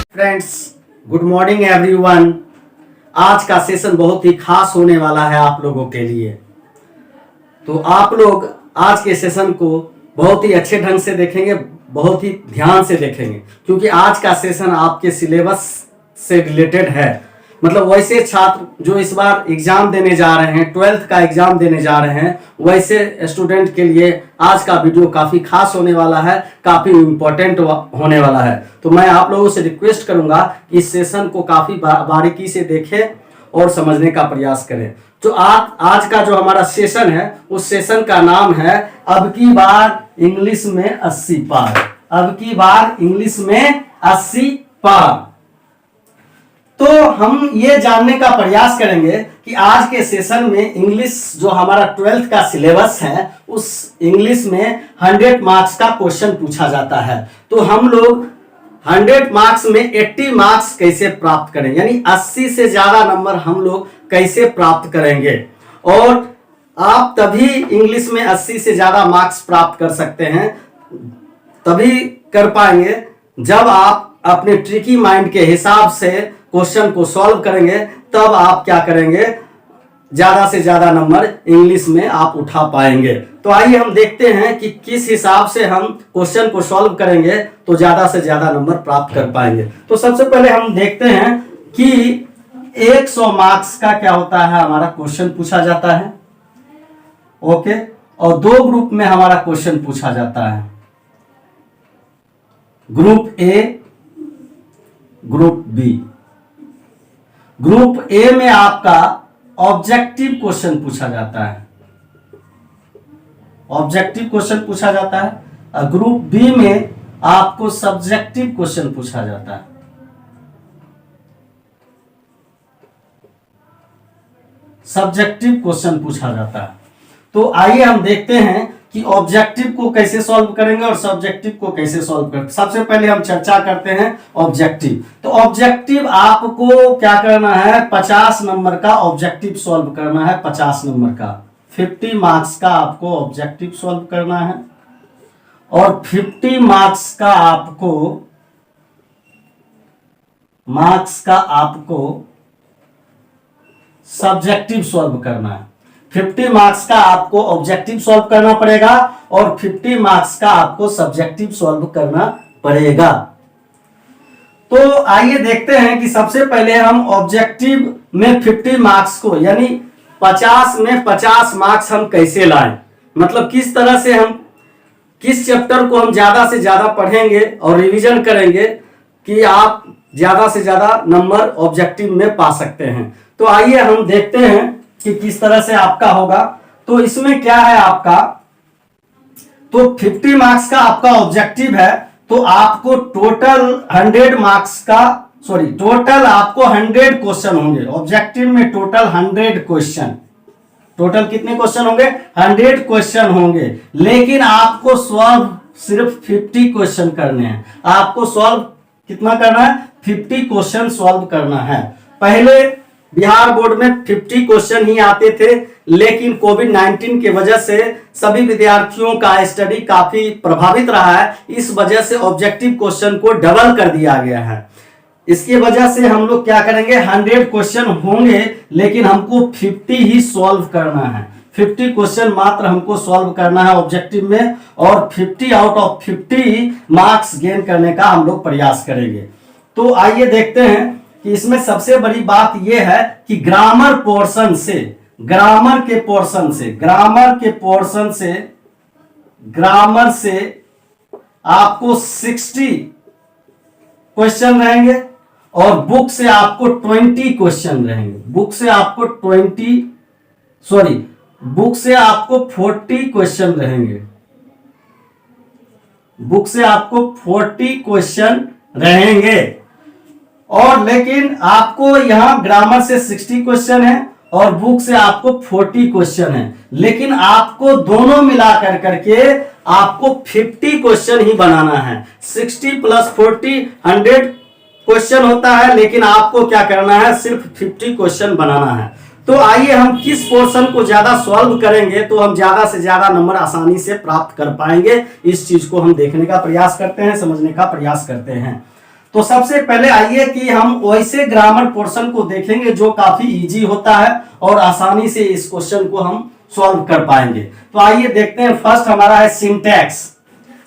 Friends, good morning everyone. आज का session बहुत ही खास होने वाला है आप लोगों के लिए। तो आप लोग आज के सेशन को बहुत ही अच्छे ढंग से देखेंगे, बहुत ही ध्यान से देखेंगे, क्योंकि आज का सेशन आपके सिलेबस से रिलेटेड है। मतलब वैसे छात्र जो इस बार एग्जाम देने जा रहे हैं, 12th का एग्जाम देने जा रहे हैं, वैसे स्टूडेंट के लिए आज का वीडियो काफी खास होने वाला है, काफी इम्पोर्टेंट होने वाला है। तो मैं आप लोगों से रिक्वेस्ट करूंगा कि इस सेशन को काफी बारीकी से देखें और समझने का प्रयास करें। जो आज का जो हमारा सेशन है, उस सेशन का नाम है अब की बार इंग्लिश में 80 पार। अब की बार इंग्लिश में 80 पार। तो हम ये जानने का प्रयास करेंगे कि आज के सेशन में इंग्लिश जो हमारा 12th का सिलेबस है, उस इंग्लिश में 100 मार्क्स का क्वेश्चन पूछा जाता है। तो हम लोग 100 मार्क्स में 80 मार्क्स कैसे प्राप्त करें, यानी 80 से ज्यादा नंबर हम लोग कैसे प्राप्त करेंगे। और आप तभी इंग्लिश में 80 से ज्यादा मार्क्स प्राप्त कर सकते हैं, तभी कर पाएंगे जब आप अपने ट्रिकी माइंड के हिसाब से क्वेश्चन को सॉल्व करेंगे। तब आप क्या करेंगे, ज्यादा से ज्यादा नंबर इंग्लिश में आप उठा पाएंगे। तो आइए हम देखते हैं कि किस हिसाब से हम क्वेश्चन को सॉल्व करेंगे तो ज्यादा से ज्यादा नंबर प्राप्त कर पाएंगे। तो सबसे पहले हम देखते हैं कि 100 मार्क्स का क्या होता है, हमारा क्वेश्चन पूछा जाता है। ओके, और 2 ग्रुप में हमारा क्वेश्चन पूछा जाता है, group A, group B. Group A में आपका ऑब्जेक्टिव क्वेश्चन पूछा जाता है, ऑब्जेक्टिव क्वेश्चन पूछा जाता है। और ग्रुप बी में आपको सब्जेक्टिव क्वेश्चन पूछा जाता है। सब्जेक्टिव क्वेश्चन पूछा जाता है। तो आइए हम देखते हैं कि ऑब्जेक्टिव को कैसे सॉल्व करेंगे और सब्जेक्टिव को कैसे सॉल्व करेंगे। सबसे पहले हम चर्चा करते हैं ऑब्जेक्टिव। तो ऑब्जेक्टिव आपको क्या करना है, 50 नंबर का ऑब्जेक्टिव सॉल्व करना है। 50 नंबर का 50 मार्क्स का आपको ऑब्जेक्टिव सॉल्व करना है, और 50 मार्क्स का आपको सब्जेक्टिव सॉल्व करना है। 50 मार्क्स का आपको ऑब्जेक्टिव सॉल्व करना पड़ेगा और 50 मार्क्स का आपको सब्जेक्टिव सॉल्व करना पड़ेगा। तो आइए देखते हैं कि सबसे पहले हम ऑब्जेक्टिव में 50 मार्क्स को, यानी 50 में 50 मार्क्स हम कैसे लाएं। मतलब किस तरह से हम किस चैप्टर को हम ज्यादा से ज्यादा पढ़ेंगे और रिवीजन करेंगे कि आप ज्यादा से ज्यादा नंबर ऑब्जेक्टिव में पा सकते हैं। तो आइए हम देखते हैं कि किस तरह से आपका होगा। तो इसमें क्या है आपका, तो 50 मार्क्स का आपका ऑब्जेक्टिव है, तो आपको टोटल 100 मार्क्स का, टोटल आपको 100 क्वेश्चन होंगे। ऑब्जेक्टिव में टोटल 100 क्वेश्चन, टोटल कितने क्वेश्चन होंगे, 100 क्वेश्चन होंगे। लेकिन आपको सॉल्व सिर्फ 50 क्वेश्चन करने हैं। आपको सॉल्व कितना करना है, 50 क्वेश्चन सॉल्व करना है। पहले बिहार बोर्ड में 50 क्वेश्चन ही आते थे, लेकिन कोविड-19 की वजह से सभी विद्यार्थियों का स्टडी काफी प्रभावित रहा है। इस वजह से ऑब्जेक्टिव क्वेश्चन को डबल कर दिया गया है। इसकी वजह से हम लोग क्या करेंगे, 100 क्वेश्चन होंगे, लेकिन हमको 50 ही सॉल्व करना है। 50 क्वेश्चन मात्र हमको सॉल्व करना है ऑब्जेक्टिव में, और 50 आउट ऑफ 50 मार्क्स गेन करने का हम लोग प्रयास करेंगे। तो आइए देखते हैं कि इसमें सबसे बड़ी बात यह है कि ग्रामर से आपको 60 क्वेश्चन रहेंगे, और बुक से आपको 20 क्वेश्चन रहेंगे। बुक से आपको 40 क्वेश्चन रहेंगे। बुक से आपको 40 क्वेश्चन रहेंगे। और लेकिन आपको यहां ग्रामर से 60 क्वेश्चन है और बुक से आपको 40 क्वेश्चन है, लेकिन आपको दोनों मिलाकर करके आपको 50 क्वेश्चन ही बनाना है। 60 + 40 100 क्वेश्चन होता है, लेकिन आपको क्या करना है, सिर्फ 50 क्वेश्चन बनाना है। तो आइए हम किस पोर्शन को ज्यादा सॉल्व करेंगे तो हम ज्यादा से ज्यादा नंबर आसानी से प्राप्त कर पाएंगे, इस चीज को हम देखने का प्रयास करते हैं, समझने का प्रयास करते हैं। तो सबसे पहले आइए कि हम वैसे ग्रामर पोर्शन को देखेंगे जो काफी इजी होता है और आसानी से इस क्वेश्चन को हम सॉल्व कर पाएंगे। तो आइए देखते हैं। फर्स्ट हमारा है सिंटैक्स।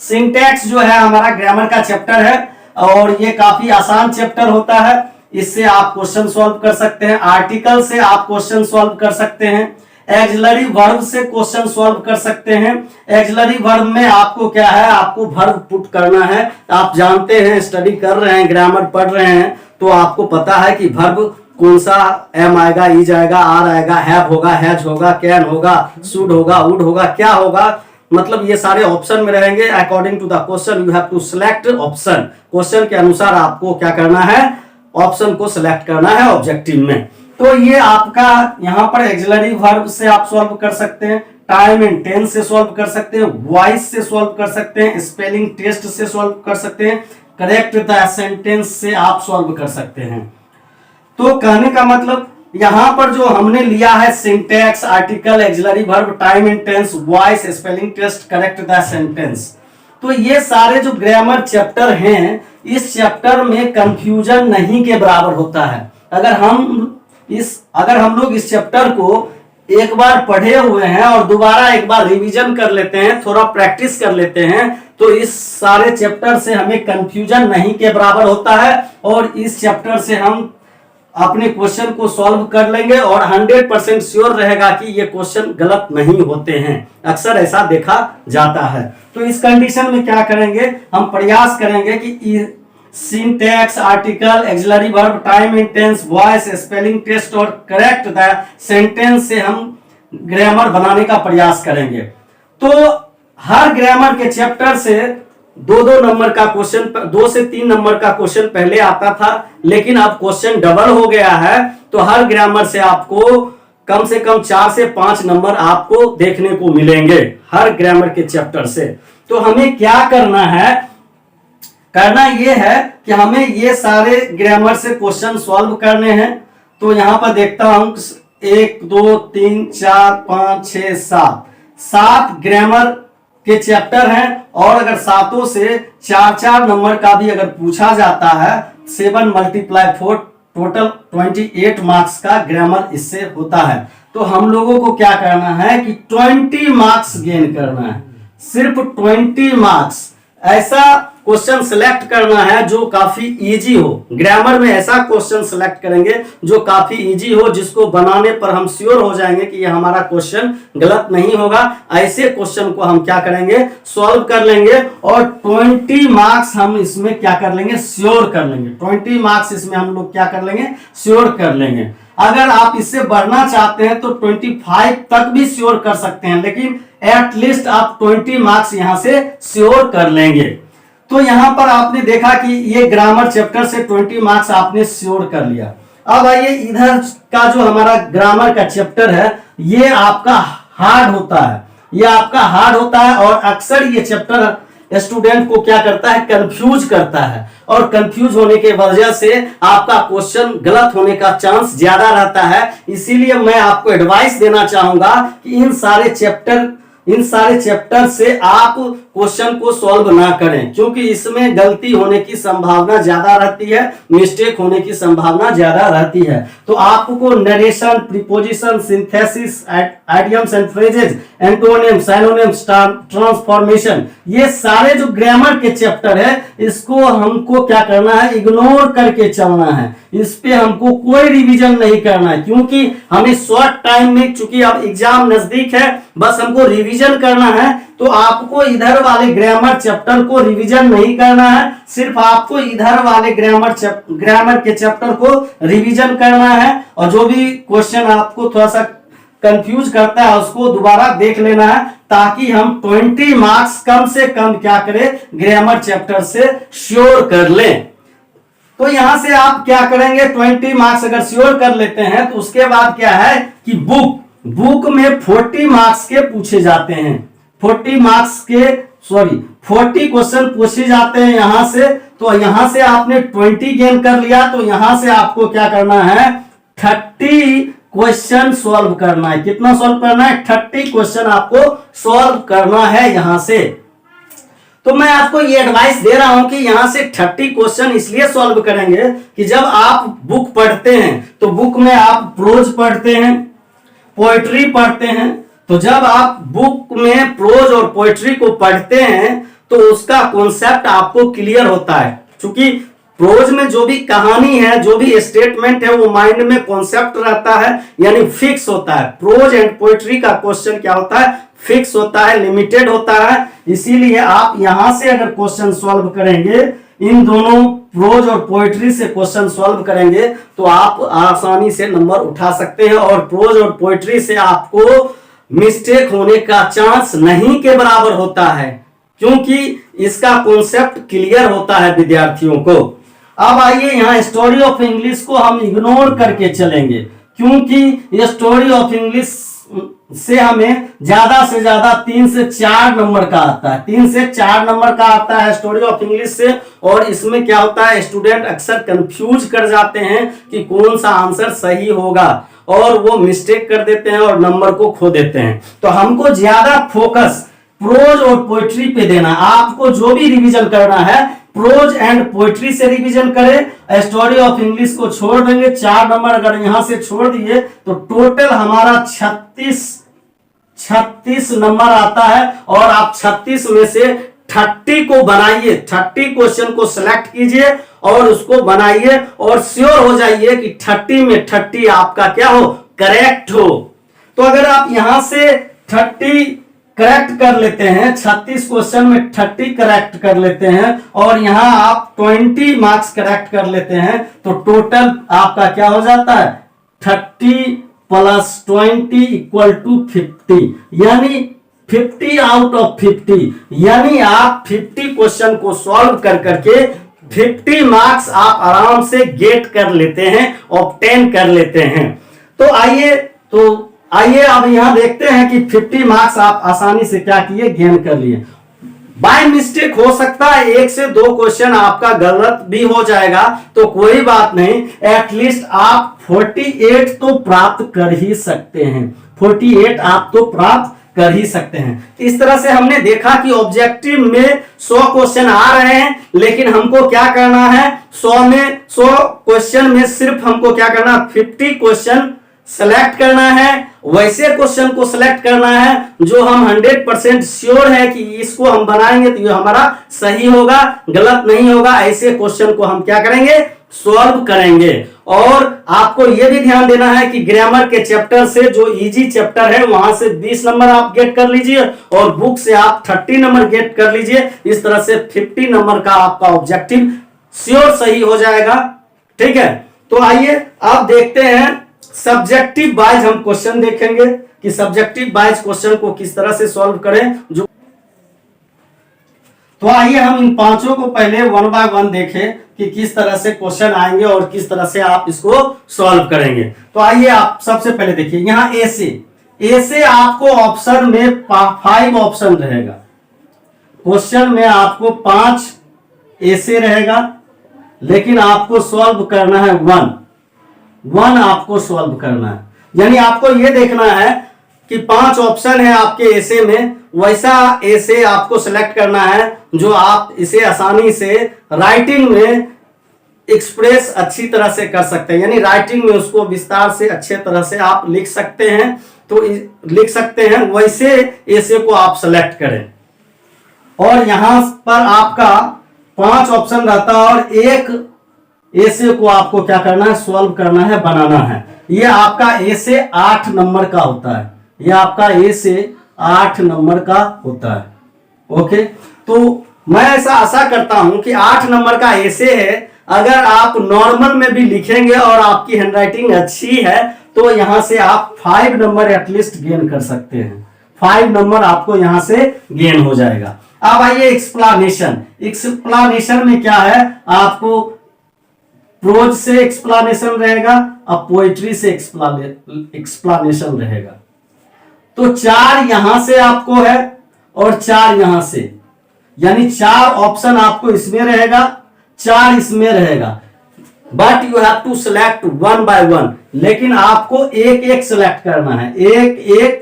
सिंटैक्स जो है हमारा ग्रामर का चैप्टर है और ये काफी आसान चैप्टर होता है। इससे आप क्वेश्चन सॉल्व कर सकते हैं, आर्टिकल से आप क्वेश्चन सॉल्व कर सकते हैं, एक्सिलरी वर्ब से क्वेश्चन सॉल्व कर सकते हैं। एक्सिलरी वर्ब में आपको क्या है, आपको वर्ब पुट करना है। आप जानते हैं, स्टडी कर रहे हैं, ग्रामर पढ़ रहे हैं तो आपको पता है कि वर्ब कौन सा एम आएगा, इज आएगा, आर आएगा, हैव होगा, हैज होगा, कैन होगा, शुड होगा, वुड होगा, क्या होगा, मतलब ये सारे ऑप्शन में रहेंगे। According to the question you have to select option. Question के अनुसार आपको क्या करना है, ऑप्शन को सिलेक्ट करना है ऑब्जेक्टिव में। तो ये आपका यहाँ पर एक्सिलरी वर्ब से आप सॉल्व कर सकते हैं, टाइम एंड टेंस से सॉल्व कर सकते हैं, वॉइस से सॉल्व कर सकते हैं, स्पेलिंग टेस्ट से सॉल्व कर सकते हैं, करेक्ट द सेंटेंस से आप सॉल्व कर सकते हैं। तो कहने का मतलब यहां पर जो हमने लिया है syntax, article, auxiliary verb, time and tense, voice, spelling test, correct the sentence, तो ये सारे जो ग्रामर चैप्टर हैं इस चैप्टर में कंफ्यूजन नहीं के बराबर होता है। अगर हम लोग इस चैप्टर को एक बार पढ़े हुए हैं और दोबारा एक बार रिवीजन कर लेते हैं, थोड़ा प्रैक्टिस कर लेते हैं, तो इस सारे चैप्टर से हमें कंफ्यूजन नहीं के बराबर होता है और इस चैप्टर से हम अपने क्वेश्चन को सॉल्व कर लेंगे और 100% श्योर रहेगा कि ये क्वेश्चन गलत नहीं होते हैं। अक्सर ऐसा देखा जाता है। तो इस कंडीशन में क्या करेंगे, हम प्रयास करेंगे कि syntax, article, auxiliary verb, time and tense, voice, spelling test और करेक्ट द सेंटेंस से हम ग्रामर बनाने का प्रयास करेंगे। तो हर ग्रामर के चैप्टर से 2-2 नंबर का क्वेश्चन, 2 से 3 नंबर का क्वेश्चन पहले आता था, लेकिन अब क्वेश्चन डबल हो गया है। तो हर ग्रामर से आपको कम से कम 4 से 5 नंबर आपको देखने को मिलेंगे हर ग्रामर के चैप्टर से। तो हमें क्या करना है, करना यह है कि हमें ये सारे ग्रामर से क्वेश्चन सॉल्व करने हैं। तो यहां पर देखता हूं 1 2 3 4 5 6 7 ग्रामर के चैप्टर हैं और अगर सातों से 4-4 नंबर का भी अगर पूछा जाता है, 7 × 4 टोटल 28 मार्क्स का ग्रामर इससे होता है। तो हम लोगों को क्या करना है कि 20 मार्क्स गेन करना है, सिर्फ 20 मार्क्स। ऐसा क्वेश्चन सिलेक्ट करना है जो काफी इजी हो। ग्रामर में ऐसा क्वेश्चन सिलेक्ट करेंगे जो काफी इजी हो, जिसको बनाने पर हम श्योर हो जाएंगे कि ये हमारा क्वेश्चन गलत नहीं होगा। ऐसे क्वेश्चन को हम क्या करेंगे, सॉल्व कर लेंगे और 20 मार्क्स हम इसमें क्या कर लेंगे, श्योर कर लेंगे। 20 मार्क्स इसमें हम लोग क्या कर लेंगे, श्योर कर लेंगे। अगर आप इससे बढ़ना चाहते हैं तो 25 तक भी श्योर कर सकते हैं, लेकिन एटलीस्ट आप 20 मार्क्स यहां से श्योर कर लेंगे। तो यहां पर आपने देखा कि ये ग्रामर चैप्टर से 20 मार्क्स आपने श्योर कर लिया। अब आइए इधर का जो हमारा ग्रामर का चैप्टर है ये आपका हार्ड होता है, ये आपका हार्ड होता है और अक्सर ये चैप्टर स्टूडेंट को क्या करता है, कंफ्यूज करता है और कंफ्यूज होने के वजह से आपका क्वेश्चन गलत होने का चांस ज्यादा रहता है। इसीलिए मैं आपको एडवाइस देना चाहूंगा कि इन सारे चैप्टर से आप क्वेश्चन को सॉल्व ना करें, क्योंकि इसमें गलती होने की संभावना ज्यादा रहती है, मिस्टेक होने की संभावना ज्यादा रहती है। तो आपको narration, preposition, synthesis, idioms and phrases, antonyms, synonyms, transformation, ये सारे जो ग्रामर के चैप्टर है इसको हमको क्या करना है, इग्नोर करके चलना है। इस पे हमको कोई रिवीजन नहीं करना है, क्योंकि हमें शॉर्ट टाइम में, चूंकि अब एग्जाम नजदीक है, बस हमको रिवीजन करना है। तो आपको इधर वाले ग्रामर चैप्टर को रिवीजन नहीं करना है, सिर्फ आपको इधर वाले ग्रामर के चैप्टर को रिवीजन करना है और जो भी क्वेश्चन आपको थोड़ा सा कंफ्यूज करता है उसको दोबारा देख लेना है, ताकि हम 20 मार्क्स कम से कम क्या करें, ग्रामर चैप्टर से श्योर कर लें। तो यहां से आप क्या करेंगे, 20 मार्क्स अगर श्योर कर लेते हैं तो उसके बाद क्या है कि बुक में 40 मार्क्स के पूछे जाते हैं, 40 क्वेश्चन पूछे जाते हैं यहां से। तो यहां से आपने 20 गेन कर लिया, तो यहां से आपको क्या करना है, 30 क्वेश्चन सॉल्व करना है। कितना सॉल्व करना है? 30 क्वेश्चन आपको सॉल्व करना है यहां से। तो मैं आपको ये एडवाइस दे रहा हूं कि यहां से 30 क्वेश्चन इसलिए सॉल्व करेंगे कि जब आप बुक पढ़ते हैं तो बुक में आप प्रोज पढ़ते हैं, पोएट्री पढ़ते हैं। तो जब आप बुक में प्रोज और पोएट्री को पढ़ते हैं तो उसका कॉन्सेप्ट आपको क्लियर होता है। क्योंकि प्रोज में जो भी कहानी है, जो भी स्टेटमेंट है, वो माइंड में कॉन्सेप्ट रहता है, यानी फिक्स होता है। प्रोज एंड पोएट्री का क्वेश्चन क्या होता है? फिक्स होता है, लिमिटेड होता है। इसीलिए आप यहां से अगर क्वेश्चन सॉल्व करेंगे, इन दोनों प्रोज और पोएट्री से क्वेश्चन सॉल्व करेंगे तो आप आसानी से नंबर उठा सकते हैं। और प्रोज और पोएट्री से आपको मिस्टेक होने का चांस नहीं के बराबर होता है, क्योंकि इसका कॉन्सेप्ट क्लियर होता है विद्यार्थियों को। अब आइए यहाँ स्टोरी ऑफ इंग्लिश को हम इग्नोर करके चलेंगे, क्योंकि स्टोरी ऑफ इंग्लिश से हमें ज्यादा से ज्यादा 3 से 4 नंबर का आता है। 3 से 4 नंबर का आता है स्टोरी ऑफ इंग्लिश से। और इसमें क्या होता है, स्टूडेंट अक्सर कंफ्यूज कर जाते हैं कि कौन सा आंसर सही होगा, और वो मिस्टेक कर देते हैं और नंबर को खो देते हैं। तो हमको ज्यादा फोकस प्रोज और पोएट्री पे देना। आपको जो भी रिवीजन करना है प्रोज एंड पोएट्री से रिवीजन करें। स्टोरी ऑफ इंग्लिश को छोड़ देंगे। 4 नंबर अगर यहां से छोड़ दिए तो टोटल हमारा 36 नंबर आता है। और आप 36 में से 30 को बनाइए, 30 क्वेश्चन को सिलेक्ट कीजिए और उसको बनाइए और श्योर हो जाइए कि 30 में 30 आपका क्या हो, करेक्ट हो। तो अगर आप यहां से 30 करेक्ट कर लेते हैं, 36 क्वेश्चन में 30 करेक्ट कर लेते हैं और यहां आप 20 मार्क्स करेक्ट कर लेते हैं, तो टोटल आपका क्या हो जाता है, 30 + 20 = 50, यानी 50 आउट ऑफ 50। यानी आप 50 क्वेश्चन को सॉल्व कर करके 50 मार्क्स आप आराम से गेट कर लेते हैं, ऑब्टेन कर लेते हैं। तो आइए अब यहां देखते हैं कि 50 मार्क्स आप आसानी से क्या किए, गेन कर लिए। बाय मिस्टेक हो सकता है 1 से 2 क्वेश्चन आपका गलत भी हो जाएगा, तो कोई बात नहीं, एटलीस्ट आप 48 तो प्राप्त कर ही सकते हैं। 48 आप तो प्राप्त कर ही सकते हैं। इस तरह से हमने देखा कि ऑब्जेक्टिव में 100 क्वेश्चन आ रहे हैं, लेकिन हमको क्या करना है, 100 क्वेश्चन में सिर्फ हमको क्या करना, 50 क्वेश्चन सेलेक्ट करना है। वैसे क्वेश्चन को सेलेक्ट करना है जो हम 100% श्योर है कि इसको हम बनाएंगे तो ये हमारा सही होगा, गलत नहीं होगा। ऐसे क्वेश्चन को हम क्या करेंगे, सॉल्व करेंगे। और आपको यह भी ध्यान देना है कि ग्रामर के चैप्टर से, जो इजी चैप्टर है, वहां से 20 नंबर आप गेट कर लीजिए और बुक से आप 30 नंबर गेट कर लीजिए। इस तरह से 50 नंबर का आपका ऑब्जेक्टिव श्योर सही हो जाएगा। ठीक है, तो आइए अब देखते हैं सब्जेक्टिव वाइज हम क्वेश्चन देखेंगे कि सब्जेक्टिव वाइज क्वेश्चन को किस तरह से सॉल्व करें। तो आइए हम इन पांचों को पहले 1 बाय 1 देखें कि किस तरह से क्वेश्चन आएंगे और किस तरह से आप इसको सॉल्व करेंगे। तो आइए आप सबसे पहले देखिए, यहां ए से आपको ऑप्शन में 5 ऑप्शन रहेगा। क्वेश्चन में आपको 5 ए से रहेगा, लेकिन आपको सॉल्व करना है 1 आपको सॉल्व करना है। यानी आपको यह देखना है कि 5 ऑप्शन है आपके एसे में, वैसा एसे आपको सिलेक्ट करना है जो आप इसे आसानी से राइटिंग में एक्सप्रेस अच्छी तरह से कर सकते हैं। यानी राइटिंग में उसको विस्तार से अच्छे तरह से आप लिख सकते हैं, तो लिख सकते हैं, वैसे एसे को आप सिलेक्ट करें। और यहां पर आपका 5 ऑप्शन रहता है और एक एसे को आपको क्या करना है, सॉल्व करना है, बनाना है। ये आपका एसे 8 नंबर का होता है। ये आपका एसे 8 नंबर का होता है। ओके, तो मैं ऐसा आशा करता हूं कि 8 नंबर का एसे है। अगर आप नॉर्मल में भी लिखेंगे और आपकी हैंडराइटिंग अच्छी है तो यहां से आप 5 नंबर एटलीस्ट गेन कर सकते हैं। 5 नंबर आपको यहां से गेन हो जाएगा। अब आइए एक्सप्लानेशन में क्या है, आपको प्रोज से एक्सप्लानेशन रहेगा, अब पोएट्री से एक्सप्लानेशन रहेगा। तो 4 यहां से आपको है और 4 यहां से, यानी 4 ऑप्शन आपको इसमें रहेगा, 4 इसमें रहेगा। But you have to select one by one, लेकिन आपको एक एक सिलेक्ट करना है, एक एक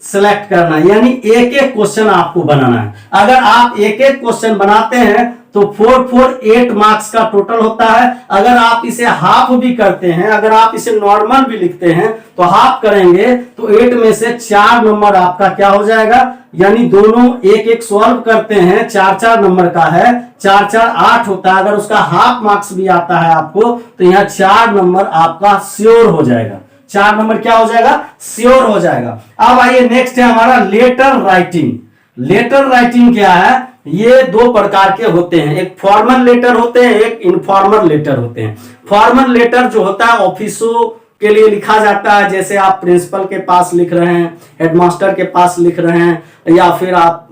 सिलेक्ट करना है, यानी एक एक क्वेश्चन आपको बनाना है। अगर आप एक एक क्वेश्चन बनाते हैं तो 448 मार्क्स का टोटल होता है। अगर आप इसे हाफ भी करते हैं, अगर आप इसे नॉर्मल भी लिखते हैं तो हाफ करेंगे तो 8 में से 4 नंबर आपका क्या हो जाएगा, यानी दोनों एक एक सॉल्व करते हैं, 4-4 नंबर का है, 4-4 8 होता है। अगर उसका हाफ मार्क्स भी आता है आपको तो यहाँ 4 नंबर आपका श्योर हो जाएगा, 4 नंबर क्या हो जाएगा, श्योर हो जाएगा। अब आइए नेक्स्ट है हमारा लेटर राइटिंग। लेटर राइटिंग क्या है, ये 2 प्रकार के होते हैं, एक फॉर्मल लेटर होते हैं, एक इनफॉर्मल लेटर होते हैं। फॉर्मल लेटर जो होता है ऑफिसों के लिए लिखा जाता है, जैसे आप प्रिंसिपल के पास लिख रहे हैं, हेडमास्टर के पास लिख रहे हैं, या फिर आप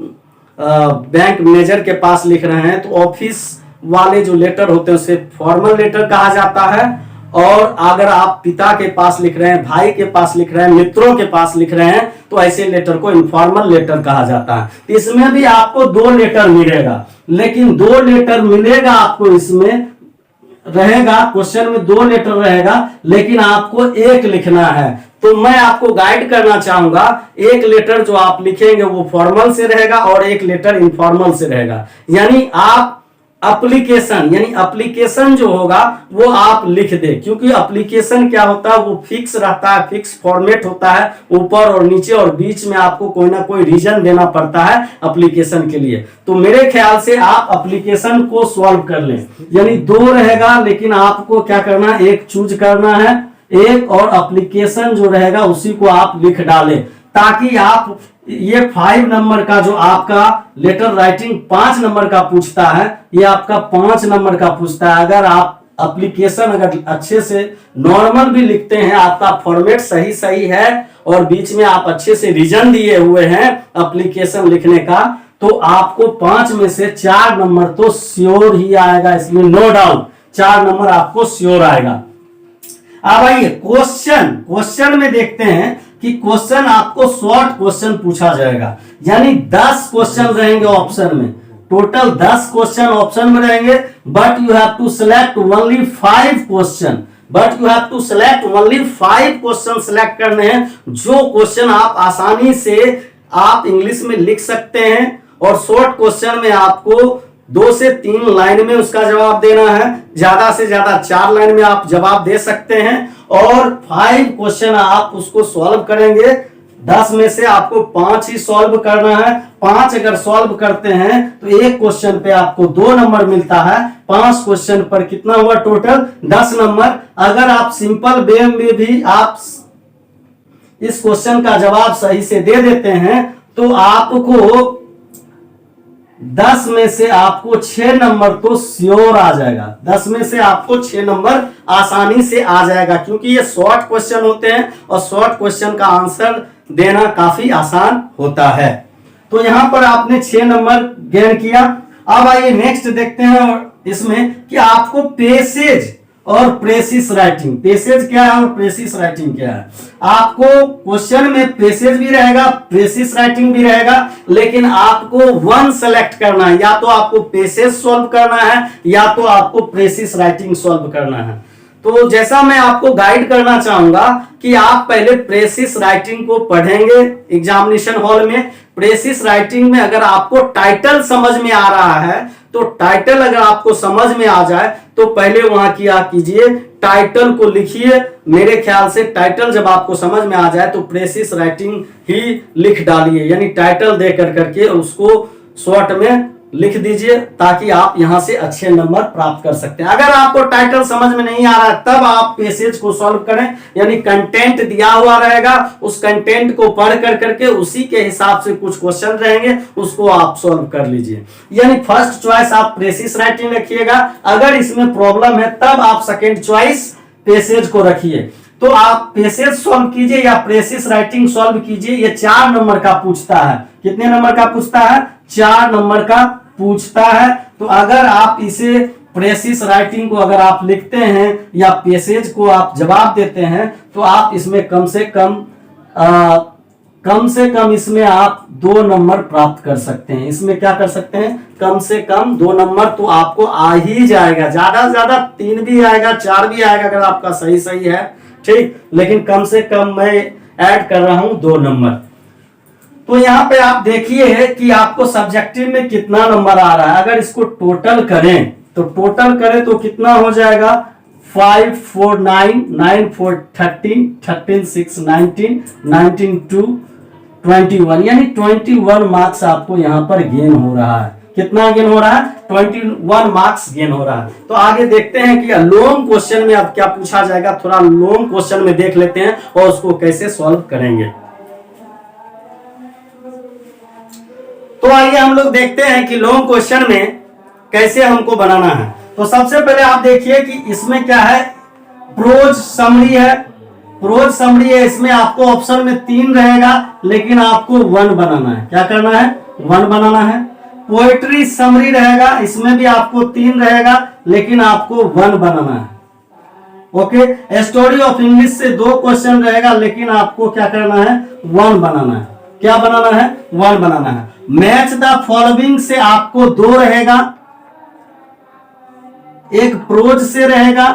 बैंक मैनेजर के पास लिख रहे हैं, तो ऑफिस वाले जो लेटर होते हैं उसे फॉर्मल लेटर कहा जाता है। और अगर आप पिता के पास लिख रहे हैं, भाई के पास लिख रहे हैं, मित्रों के पास लिख रहे हैं, तो ऐसे लेटर को इनफॉर्मल लेटर कहा जाता है। तो इसमें भी आपको 2 लेटर मिलेगा, लेकिन 2 लेटर मिलेगा आपको, इसमें रहेगा क्वेश्चन में 2 लेटर रहेगा, लेकिन आपको एक लिखना है। तो मैं आपको गाइड करना चाहूंगा, एक लेटर जो आप लिखेंगे वो फॉर्मल से रहेगा और एक लेटर इनफॉर्मल से रहेगा। यानी आप एप्लीकेशन, यानी एप्लीकेशन जो होगा वो आप लिख दे, क्योंकि एप्लीकेशन क्या होता है, वो फिक्स रहता है, फिक्स फॉर्मेट होता है, ऊपर और नीचे और बीच में आपको कोई ना कोई रीजन देना पड़ता है एप्लीकेशन के लिए। तो मेरे ख्याल से आप एप्लीकेशन को सॉल्व कर लें, यानी 2 रहेगा, लेकिन आपको क्या करना है, एक चूज करना है, एक, और एप्लीकेशन जो रहेगा उसी को आप लिख डालें, ताकि आप ये 5 नंबर का जो आपका लेटर राइटिंग 5 नंबर का पूछता है, ये आपका 5 नंबर का पूछता है। अगर आप एप्लीकेशन अगर अच्छे से नॉर्मल भी लिखते हैं, आपका फॉर्मेट सही है और बीच में आप अच्छे से रीजन दिए हुए हैं एप्लीकेशन लिखने का, तो आपको 5 में से 4 नंबर तो श्योर ही आएगा, इसमें नो डाउट 4 नंबर आपको श्योर आएगा। अब आइए क्वेश्चन में देखते हैं कि क्वेश्चन आपको शॉर्ट क्वेश्चन पूछा जाएगा, यानी 10 क्वेश्चन रहेंगे ऑप्शन में, टोटल 10 क्वेश्चन ऑप्शन में रहेंगे, but you have to select only 5 question, but you have to select only 5 question select करने हैं, जो क्वेश्चन आप आसानी से आप इंग्लिश में लिख सकते हैं, और शॉर्ट क्वेश्चन में आपको 2 से 3 लाइन में उसका जवाब देना है, ज्यादा से ज्यादा 4 लाइन में आप जवाब दे सकते हैं, और 5 क्वेश्चन आप उसको सॉल्व करेंगे। 10 में से आपको 5 ही सॉल्व करना है। 5 अगर सॉल्व करते हैं तो एक क्वेश्चन पे आपको 2 नंबर मिलता है, 5 क्वेश्चन पर कितना हुआ टोटल, 10 नंबर। अगर आप सिंपल वे में भी आप इस क्वेश्चन का जवाब सही से दे देते हैं तो आपको 10 में से आपको 6 नंबर तो श्योर आ जाएगा, 10 में से आपको 6 नंबर आसानी से आ जाएगा, क्योंकि ये शॉर्ट क्वेश्चन होते हैं और शॉर्ट क्वेश्चन का आंसर देना काफी आसान होता है। तो यहां पर आपने 6 नंबर गेन किया। अब आइए नेक्स्ट देखते हैं इसमें कि आपको पेसेज और प्रेसिस राइटिंग, पेसेज क्या है और प्रेसिस राइटिंग क्या है। आपको क्वेश्चन में पेसेज भी रहेगा, प्रेसिस राइटिंग भी रहेगा, लेकिन आपको 1 सेलेक्ट करना है, या तो आपको पेसेज सॉल्व करना है या तो आपको प्रेसिस राइटिंग सॉल्व करना है। तो जैसा मैं आपको गाइड करना चाहूंगा कि आप पहले प्रेसिस राइटिंग को पढ़ेंगे एग्जामिनेशन हॉल में। प्रेसिस राइटिंग में अगर आपको टाइटल समझ में आ रहा है तो टाइटल अगर आपको समझ में आ जाए तो पहले वहां क्या कीजिए, टाइटल को लिखिए। मेरे ख्याल से टाइटल जब आपको समझ में आ जाए तो प्रेसिस राइटिंग ही लिख डालिए, यानी टाइटल दे करके उसको शॉर्ट में लिख दीजिए, ताकि आप यहां से अच्छे नंबर प्राप्त कर सकते हैं। अगर आपको टाइटल समझ में नहीं आ रहा है तब आप पेसेज को सॉल्व करें, यानी कंटेंट दिया हुआ रहेगा, उस कंटेंट को पढ़ करके उसी के हिसाब से कुछ क्वेश्चन रहेंगे, उसको आप सॉल्व कर लीजिए। यानी फर्स्ट चॉइस आप प्रेसिस राइटिंग रखिएगा। अगर इसमें प्रॉब्लम है तब आप सेकेंड चॉइस पेसेज को रखिए। तो आप पेसेज सॉल्व कीजिए या प्रेसिस राइटिंग सॉल्व कीजिए। ये 4 नंबर का पूछता है। कितने नंबर का पूछता है? 4 नंबर का पूछता है। तो अगर आप इसे प्रेसिस राइटिंग को अगर आप लिखते हैं या पेसेज को आप जवाब देते हैं तो आप इसमें कम से कम कम से कम इसमें आप 2 नंबर प्राप्त कर सकते हैं। इसमें क्या कर सकते हैं, कम से कम 2 नंबर तो आपको आ ही जाएगा, ज्यादा से ज्यादा 3 भी आएगा, 4 भी आएगा अगर आपका सही सही है, ठीक। लेकिन कम से कम मैं ऐड कर रहा हूं 2 नंबर। तो यहाँ पे आप देखिए कि आपको सब्जेक्टिव में कितना नंबर आ रहा है। अगर इसको टोटल करें तो कितना हो जाएगा, 5 4 9 9 4 13 13 6 19 19 2 21, यानी 21 मार्क्स आपको यहाँ पर गेन हो रहा है। कितना गेन हो रहा है, 21 मार्क्स गेन हो रहा है। तो आगे देखते हैं कि लॉन्ग क्वेश्चन में अब क्या पूछा जाएगा। थोड़ा लॉन्ग क्वेश्चन में देख लेते हैं और उसको कैसे सॉल्व करेंगे। तो आइए हम लोग देखते हैं कि लॉन्ग क्वेश्चन में कैसे हमको बनाना है। तो सबसे पहले आप देखिए कि इसमें क्या है, प्रोज समरी है। प्रोज समरी है, इसमें आपको ऑप्शन में 3 रहेगा, लेकिन आपको 1 बनाना है। क्या करना है, 1 बनाना है। पोएट्री समरी रहेगा, इसमें भी आपको 3 रहेगा, लेकिन आपको 1 बनाना है। ओके। स्टोरी ऑफ इंग्लिश से 2 क्वेश्चन रहेगा, लेकिन आपको क्या करना है, 1 बनाना है। क्या बनाना है, 1 बनाना है। मैच द फॉलोइंग से आपको 2 रहेगा, एक प्रोज से रहेगा,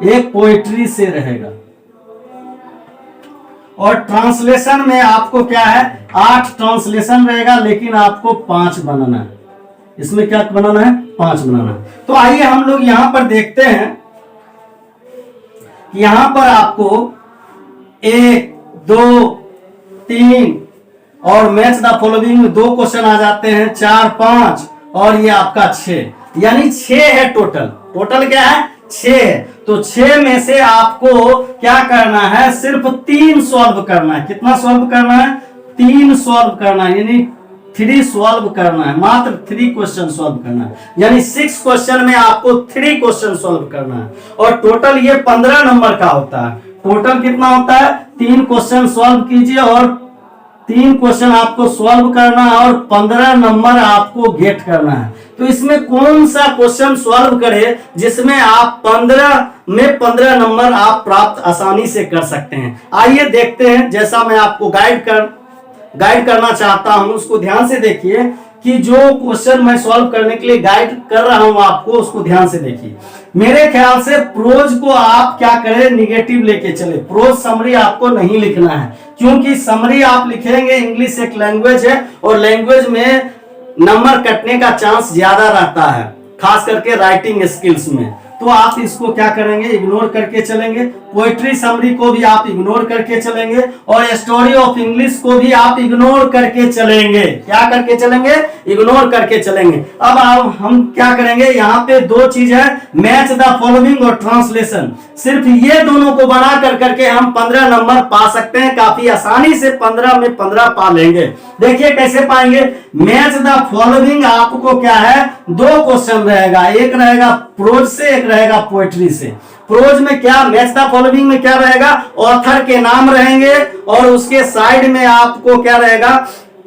एक पोएट्री से रहेगा। और ट्रांसलेशन में आपको क्या है, 8 ट्रांसलेशन रहेगा, लेकिन आपको 5 बनाना है। इसमें क्या बनाना है, 5 बनाना है। तो आइए हम लोग यहां पर देखते हैं कि यहां पर आपको 1 2 3 और मैच द फॉलोइंग में 2 क्वेश्चन आ जाते हैं, 4 5 और ये आपका 6, यानी 6 है टोटल। टोटल क्या है, 6 है। तो 6 में से आपको क्या करना है, सिर्फ 3 सॉल्व करना है। कितना सॉल्व करना है, 3 सॉल्व करना है, यानी 3 सॉल्व करना है। मात्र 3 क्वेश्चन सॉल्व करना है, यानी 6 क्वेश्चन में आपको 3 क्वेश्चन सॉल्व करना है। और टोटल ये 15 नंबर का होता है। टोटल कितना होता है, 3 क्वेश्चन सॉल्व कीजिए और 3 क्वेश्चन आपको सॉल्व करना है और 15 नंबर आपको गेट करना है। तो इसमें कौन सा क्वेश्चन सॉल्व करें जिसमें आप 15 नंबर आप प्राप्त आसानी से कर सकते हैं। आइए देखते हैं। जैसा मैं आपको गाइड करना चाहता हूं, उसको ध्यान से देखिए कि जो क्वेश्चन मैं सॉल्व करने के लिए गाइड कर रहा हूं आपको, उसको ध्यान से देखिए। मेरे ख्याल से प्रोज को आप क्या करें, निगेटिव लेके चले। प्रोज समरी आपको नहीं लिखना है, क्योंकि समरी आप लिखेंगे, इंग्लिश एक लैंग्वेज है और लैंग्वेज में नंबर कटने का चांस ज्यादा रहता है, खास करके राइटिंग स्किल्स में। तो आप इसको क्या करेंगे, इग्नोर करके चलेंगे। पोएट्री समरी को भी आप इग्नोर करके चलेंगे और स्टोरी ऑफ इंग्लिश को भी आप इग्नोर करके चलेंगे। क्या करके चलेंगे, इग्नोर करके चलेंगे। अब हम क्या करेंगे, यहाँ पे 2 चीज है, मैच द फॉलोइंग और ट्रांसलेशन। सिर्फ ये दोनों को बना करके हम 15 नंबर पा सकते हैं। काफी आसानी से 15 में 15 पा लेंगे। देखिए कैसे पाएंगे। मैच द फॉलोइंग आपको क्या है, 2 क्वेश्चन रहेगा, एक रहेगा प्रोज से, एक रहेगा पोएट्री से। प्रोज में क्या, मैच द फॉलोइंग में क्या रहेगा, ऑथर के नाम रहेंगे और उसके साइड में आपको क्या रहेगा,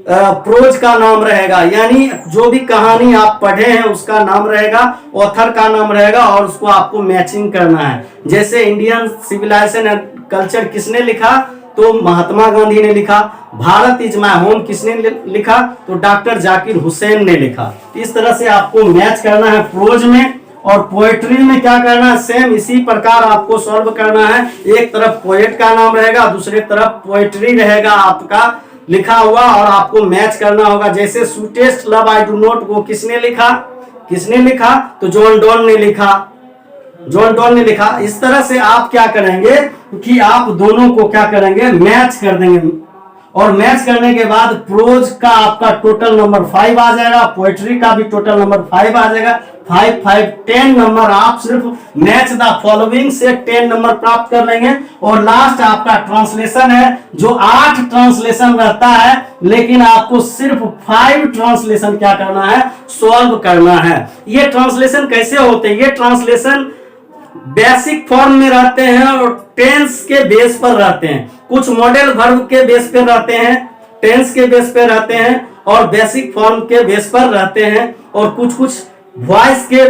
प्रोज का नाम रहेगा, यानी जो भी कहानी आप पढ़े हैं उसका नाम रहेगा, ऑथर का नाम रहेगा और उसको आपको मैचिंग करना है। जैसे इंडियन सिविलाइजेशन एंड कल्चर किसने लिखा, तो महात्मा गांधी ने लिखा। भारत इज माय होम किसने लिखा, तो डॉक्टर जाकिर हुसैन ने लिखा। इस तरह से आपको मैच करना है प्रोज में। और पोएट्री में क्या करना है, सेम इसी प्रकार आपको सॉल्व करना है। एक तरफ पोएट का नाम रहेगा, दूसरी तरफ पोएट्री रहेगा आपका लिखा हुआ और आपको मैच करना होगा। जैसे sweetest love I do not वो किसने लिखा, तो जॉन डॉन ने लिखा। इस तरह से आप क्या करेंगे कि आप दोनों को क्या करेंगे, मैच कर देंगे। और मैच करने के बाद प्रोज का आपका टोटल नंबर 5 आ जाएगा, पोएट्री का भी टोटल नंबर 5 आ जाएगा। 5 5 10 नंबर आप सिर्फ मैच द फॉलोइंग से 10 नंबर प्राप्त कर लेंगे। और लास्ट आपका ट्रांसलेशन है, जो 8 ट्रांसलेशन रहता है, लेकिन आपको सिर्फ 5 ट्रांसलेशन क्या करना है, सॉल्व करना है। ये ट्रांसलेशन कैसे होते हैं, ये ट्रांसलेशन बेसिक फॉर्म में रहते हैं और टेंस के बेस पर रहते हैं। कुछ मॉडल वर्ब के बेस पे रहते हैं, टेंस के बेस पे रहते हैं और बेसिक फॉर्म के बेस पर रहते हैं। और कुछ वॉइस के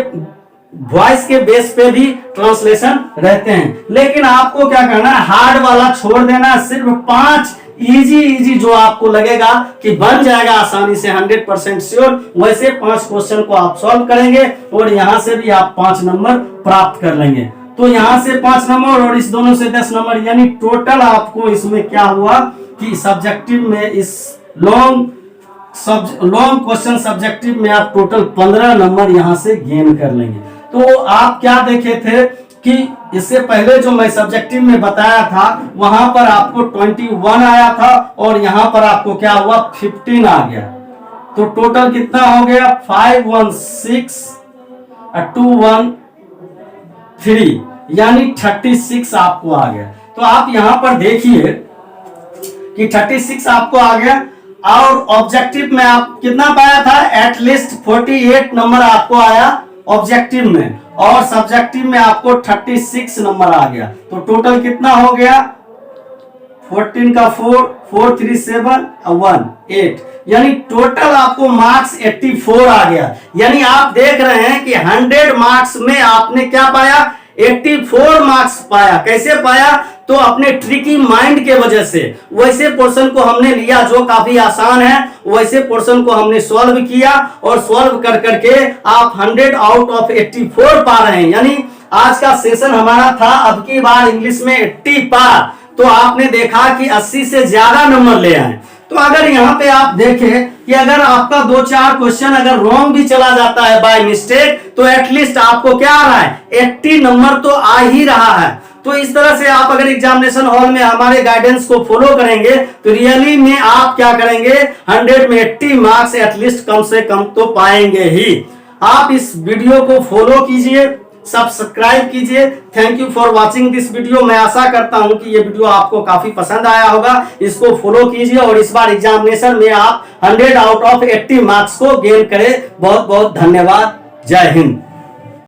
वॉइस के बेस पे भी ट्रांसलेशन रहते हैं। लेकिन आपको क्या करना है, हार्ड वाला छोड़ देना, सिर्फ 5 इजी जो आपको लगेगा कि बन जाएगा आसानी से 100% श्योर, वैसे 5 क्वेश्चन को आप सॉल्व करेंगे और यहां से भी आप 5 नंबर प्राप्त कर लेंगे। तो यहां से 5 नंबर और इस दोनों से 10 नंबर, यानी टोटल आपको इसमें क्या हुआ कि सब्जेक्टिव में इस लॉन्ग क्वेश्चन सब्जेक्टिव में आप टोटल 15 नंबर यहां से गेन कर लेंगे। तो आप क्या देखे थे कि इससे पहले जो मैं सब्जेक्टिव में बताया था वहां पर आपको 21 आया था और यहां पर आपको क्या हुआ 15 आ गया। तो टोटल कितना हो गया 516 213, यानी 36 आपको आ गया। तो आप यहां पर देखिए कि 36 आपको आ गया और ऑब्जेक्टिव में आप कितना पाया था, एटलीस्ट 48 नंबर आपको आया ऑब्जेक्टिव में, और सब्जेक्टिव में आपको 36 नंबर आ गया। तो टोटल कितना हो गया 14 का 4 4 3 7 1 8, यानी टोटल आपको मार्क्स 84 आ गया। यानी आप देख रहे हैं कि 100 मार्क्स में आपने क्या पाया 84 मार्क्स पाया। कैसे पाया, तो अपने ट्रिकी माइंड के वजह से वैसे पोर्शन को हमने लिया जो काफी आसान है, वैसे पोर्शन को हमने सॉल्व किया और सॉल्व कर करके आप 100 आउट ऑफ 84 पा रहे हैं। यानी आज का सेशन हमारा था अब की बार इंग्लिश में 80 पार, तो आपने देखा कि 80 से ज्यादा नंबर ले आए। तो अगर यहाँ पे आप देखें कि अगर आपका 2-4 क्वेश्चन अगर रॉन्ग भी चला जाता है बाय मिस्टेक, तो एटलीस्ट आपको क्या आ रहा है 80 नंबर तो आ ही रहा है। तो इस तरह से आप अगर एग्जामिनेशन हॉल में हमारे गाइडेंस को फॉलो करेंगे तो रियली में आप क्या करेंगे 100 में 80 मार्क्स एटलीस्ट कम से कम तो पाएंगे ही। आप इस वीडियो को फॉलो कीजिए, सब्सक्राइब कीजिए। Thank you for watching this video. मैं आशा करता हूं कि ये वीडियो आपको काफी पसंद आया होगा। इसको फॉलो कीजिए और इस बार एग्जामिनेशन में आप 100 आउट ऑफ 80 मार्क्स को गेन करें। बहुत बहुत धन्यवाद। जय हिंद।